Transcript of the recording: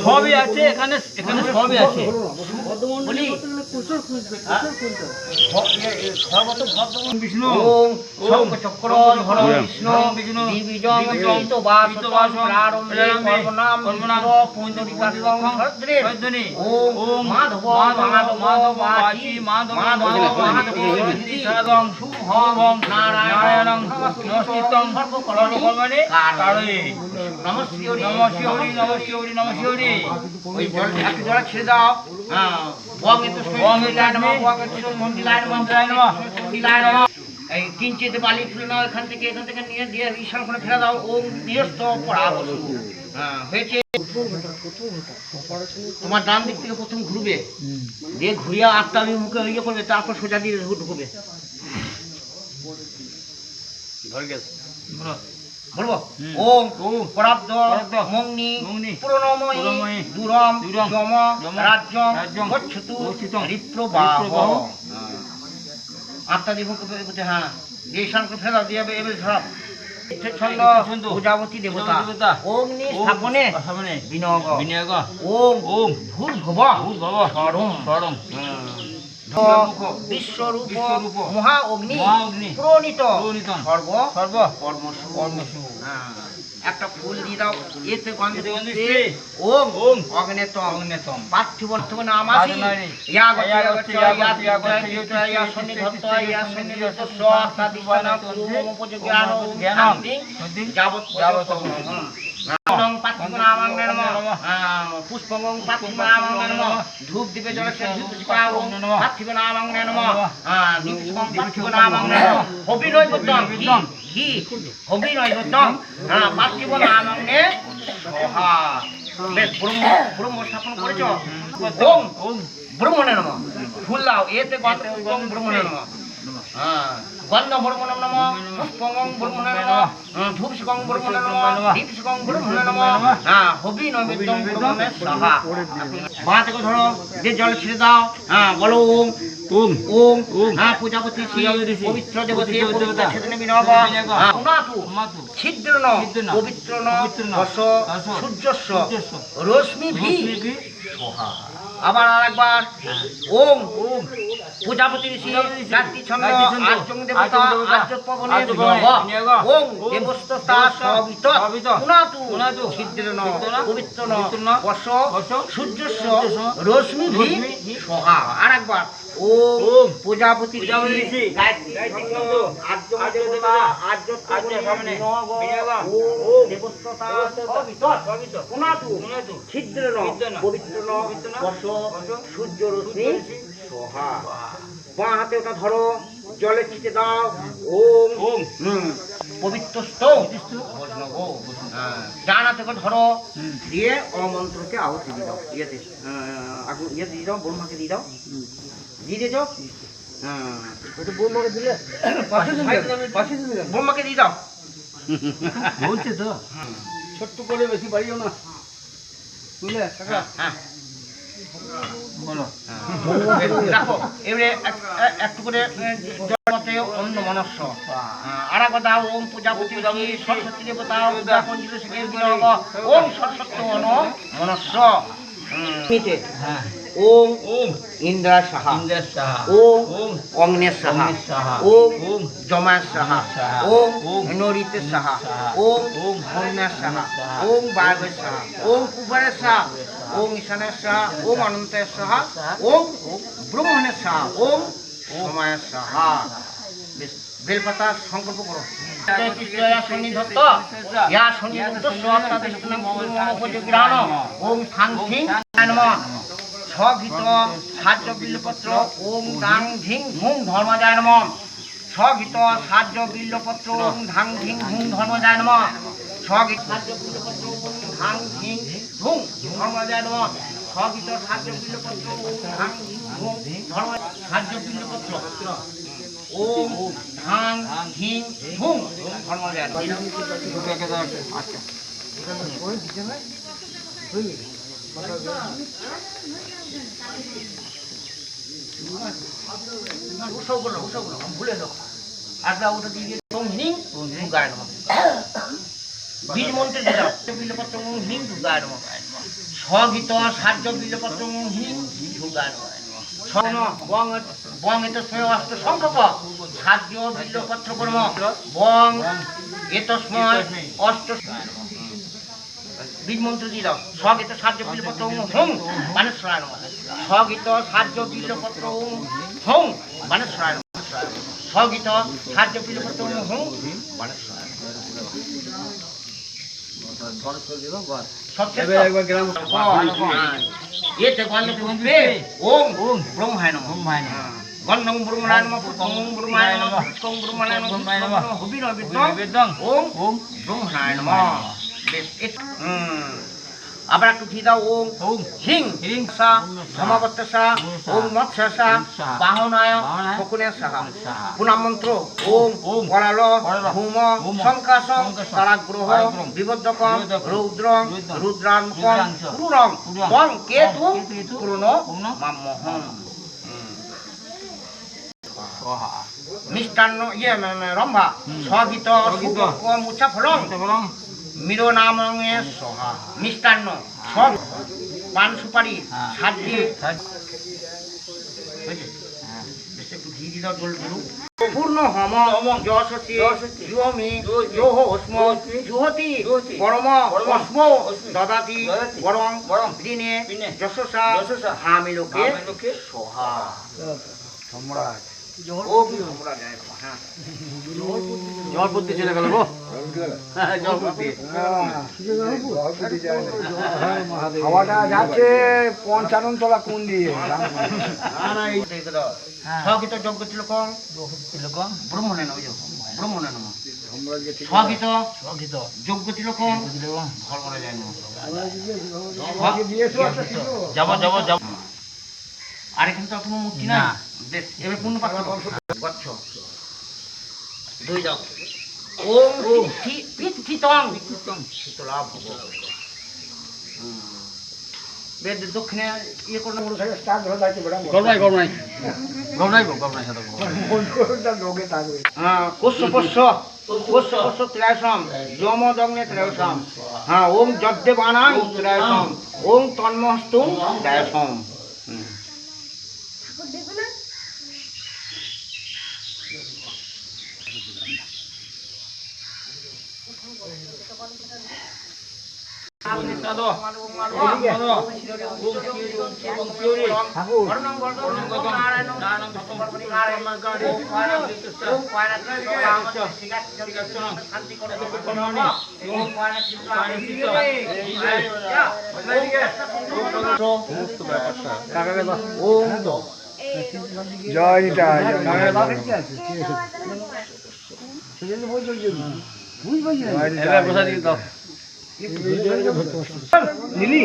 সবই আছে এখানে, এখানে সবই আছে। বলি বিষ্ণু ওম শঙ্খচক্র ধর বিষ্ণু দিবিজং বিতবাসং প্রারম্ভে কর্মনাম পুণ্ডরিকাক্ষং সদ্রে ওম মাধব মাধব মাধি মাধব মাধব সাদং শুভং নারায়ণং নমস্কৃতং সর্বকর্মণি কারণে নমস্কারি নমস্কারি নমস্কারি নমস্কারি। ওই জল একটু জল ছেড়ে দাও। হ্যাঁ বং এত মন্দিরায় নমঃ বং এত মন্দিরায় নমঃ মন্দিরায় নমঃ। এই কিঞ্চিত বালি তুলে নাও এখান থেকে নিয়ে দিয়ে ঈশান কোণে ফেলে দাও। ওম নিরস্ত পরাবসু। হ্যাঁ হয়েছে। তোমার ডান দিক থেকে প্রথম ঘুরবে, দিয়ে ঘুরিয়ে আটটা মুখে ইয়ে করবে, তারপর সোজা দিয়ে ঢুকবে। বলবো ওম পরাব্দ মগ্নি পুরনময়ী দুরম যম রাজ্যম গচ্ছতু রিপ্রবাহ। আটটা দিয়ে মুখে বলতে হ্যাঁ দিয়ে ঈশান করে ফেলে দাও। দিয়ে এবার ধরাব ছন্দ প্রজাপতি দেবতা অগ্নি স্থাপনে বিনিয়োগ ওম ওম ভূর্ভুব স্বরম বিশ্বরূপ মহা অগ্নি প্রণীত সর্ব সর্ব কর্মসু। একটা ফুল দিয়ে দাও। এতে গন্ধে ওম ওম অগ্নেতম পার্থিব নামাসি ইয়া গচ্ছ ইয়া সন্নিধত্ত ইয়া সন্নিধত্ত স্বাদিশনা পূর্বম উপযোগী জ্ঞান যাবত পুষ্পং ধূপ দিবে জলসে পার্থিব নামং নমঃ পার্থিব নামং নমঃ অভিনৈবেদ্যং ঘি অভিনৈবেদ্যং পার্থিব নামং নে সোহা। বেশ ব্রহ্ম স্থাপন করেছ। ওম ওম ব্রহ্মণে নমঃ ফুল দাও। এতে গন্ধ ব্রহ্মণে নমঃ গন্ধ ব্রহ্মণে নমঃ পুষ্পং ব্রহ্মণে নমঃ ধূপসকং ব্রহ্মণে নমঃ দীপসকং ব্রহ্মণে নমঃ হবি নৈবেদ্যং ব্রহ্মণে স্বাহা। বাঁ থেকে ধরো যে জল ছেড়ে দাও। বলো ওম ওম ওম ওম প্রজাপতি পবিত্র দেবতী ছেদনে বিনব উনাতু ছিদ্রন পবিত্রন রস সূর্যস্য রশ্মি ভি সোহা। আবার আরেকবার ওম ওম প্রজাপতি ঋষি জাতি ছন্দ আর্যং দেবতা আর্যপবনে বিনিয়োগ ওম দেবস্ততা সবিত উনাতু ছিদ্রন পবিত্রন বর্ষ সূর্যস্য রশ্মি ভি সোহা। আরেকবার ওম প্রজাপতি ঋষি গায়ত্রী ছন্দ আর্যং দেবতা আর্যপবনে বিনিয়োগ ওম দেবস্ততা সবিত উনাতু ছিদ্রন পবিত্রন বর্ষ সূর্য রশ্মি সোহা। বাঁ হাতে ওটা ধরো, জলে ছিটে দাও। ওম ওম পবিত্র ডান হাতে ধরো, দিয়ে অমন্ত্রকে আহুতি দিয়ে দাও। ইয়েতে আগুন ইয়ে দিয়ে দাও, ব্রহ্মাকে দিয়ে দাও। দিয়ে দিয়েছ? ব্রহ্মাকে দিলে ব্রহ্মাকে দিয়ে দাও বলছে তো। ছোট্ট করে বেশি বাড়িও না বুঝলে। হ্যাঁ দেখো এবারে একটু করে জগতে অন্য মনস্য। আর এক কথা ওম প্রজাপতি সরস্বতী দেবতা ওম সরস্বতী অন মনস্য। ওম ওম ইন্দ্রা সাহা ওম ওম অগ্নের সাহা ওম ওম জমায় সাহা ওম ওম নরিতের সাহা ওম ওম অগ্নের সাহা ওম বায়বের সাহা ওম কুবেরের সাহা ওম ঈশানের সাহা ওম অনন্তের সাহা ওম ব্রহ্মণের সাহা ওম সময়ের সাহা। বেলপাতা সংকল্প করো। ওম থাং থিং নমঃ স্বগীত সাহায্য বিল্লপত্র ওম দাং ধিং ধুং ধর্মজায় নমঃ স্বগীত সাহায্য বিল্লপত্র ওম ধাং ধিং ধুং ধর্মজায় নমঃ স্বগীত সাহায্য বিল্লপত্র ওম ধাং ধিং ধুং ধর্মজায় নমঃ স্বগীত সাহায্য বিল্লপত্র ওম ধাং ধিং ধুং ধর্ম সাহায্য বিল্লপত্র ওম ধাং ধিং ধুং ধর্মজায় নমঃ। আচ্ছা বীজ মন্ত্রে বীজপত্র স্বগীত সাহায্য বিল্লপত্র হিং যোগায় বং এত অষ্ট সংখ্যক সাহায্য বিল্লপত্র কর্ম বং এতস্ময় অষ্ট বীজ মন্ত্র দিয়ে দাও স্বগীত সাহায্য বিল্লপত্র হুম বানেশ্বরায় নমঃ স্বগীত সাহায্য বিল্লপত্র হুম বানেশ্বরায় নমঃ স্বগীত সাহায্য বিল্লপত্র হুম বানেশ্বরায় এতে গন্ধ পুষ্পে ওম ব্রহ্মায় নমঃ গন্ধং ব্রহ্মণায় নমঃ পুষ্পং ব্রহ্মায় নমঃ পুষ্পং ব্রহ্মণায় নমঃ হুবিনো বিদ্যং ওম ব্রহ্মণায় নমঃ আবার একটু দিয়ে দাও ওম হিং সা সমাবর্ত সা ওম মৎস্য সা বাহনায় শকুনে সাহা পুনাম মন্ত্র ওম করাল ভূম সংকাশং তারাগ্রহ বিবদ্ধকং রৌদ্রং রুদ্রাংশং ক্রুরং বং কেতু ক্রুণ মাম্মহং মিষ্টান্ন রম্ভা স্বগীত মুচ্ছা ফলং মিরো নামে সহা মিষ্টান্ন সব পান সুপারি সাজি একটু ঘি দিয়ে দাও জল পূর্ণ হম যশসি জুহমি যোহ অস্ম জুহতি পরম অস্ম দদাতি বরং দিনে যশসা হামিলোকে সহা সম্রাট জল বুদ্ধি চলে গেল গো জল বুদ্ধি হাওয়াটা যাচ্ছে ৫৫ তলা কোন দিয়ে স্বগীত যজ্ঞ তিলকং ব্রহ্মণে নমঃ ব্রহ্মণে নমঃ স্বগীত যজ্ঞ তিলকং ধর্মরে যায় নমঃ যাব আর এখানে তো কোনো মূর্তি না এবার পূর্ণ পাত্র গচ্ছ দুই দাও ওম পিতং শীতলা ভব বেদ দক্ষিণে ইয়ে করলে স্টার্ট হয়ে যাচ্ছে বড় কোষ ত্রয়সম যম দগ্নে ত্রয়সম হ্যাঁ ওম যদ্দেবানাং ত্রয়সম ওম তন্মস্তুং ত্রয়সম জয় নিতাই নীলি